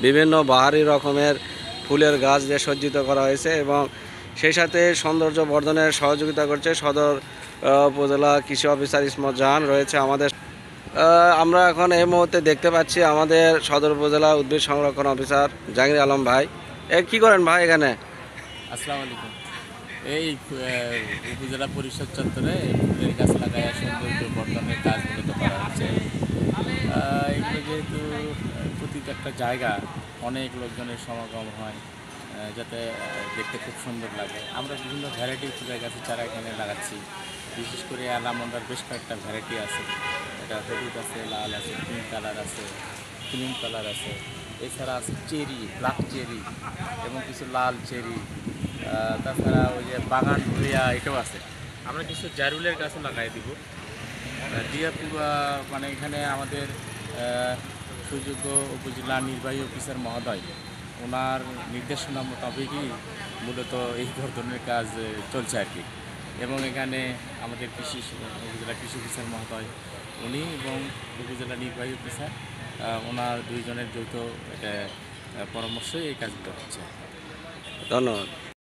বিভিন্ন বাহারি রকমের ফুলের গাছ দিয়ে সজ্জিত করা হয়েছে এবং সেই সাথে সৌন্দর্য বর্ধনের সহযোগিতা করছে সদর উপজেলা কৃষি অফিসার ইসমত জাহান রয়েছে আমাদের। আমরা এখন এই মুহূর্তে দেখতে পাচ্ছি আমাদের সদর উপজেলা উদ্ভিদ সংরক্ষণ অফিসার জাহাঙ্গীর আলম ভাই। কি করেন ভাই এখানে? আসসালামু আলাইকুম। এই উপজেলা পরিষদ চত্বরে ফুলের গাছ লাগায় সৌন্দর্য বর্ধনের কাজ মূলত করা হচ্ছে। এগুলো যেহেতু প্রত্যেকটা জায়গা অনেক লোকজনের সমাগম হয়, যাতে দেখতে খুব সুন্দর লাগে। আমরা বিভিন্ন ভ্যারাইটি ফুলের গাছের চারা এখানে লাগাচ্ছি। বিশেষ করে অ্যালামন্ডার বেশ কয়েকটা ভ্যারাইটি আছে। এটা হলুদ আছে, লাল আছে, পিঙ্ক কালার আছে, ক্রিম কালার আছে। এছাড়া আছে চেরি, ব্ল্যাক চেরি এবং কিছু লাল চেরি। তাছাড়া ওই যে বাগান ভুলিয়া এটাও আছে। আমরা কিছু জারুলের গাছও লাগাই দিব দিয়ে মানে এখানে আমাদের সুযোগ্য উপজেলা নির্বাহী অফিসার মহোদয় ওনার নির্দেশনা মোতাবেকই মূলত এই ধরনের কাজ চলছে আর কি। এবং এখানে আমাদের উপজেলা কৃষি অফিসার মহোদয় উনি এবং উপজেলা নির্বাহী অফিসার ওনার দুইজনের যৌথ এটা পরামর্শই এই কাজগুলো হচ্ছে। ধন্যবাদ।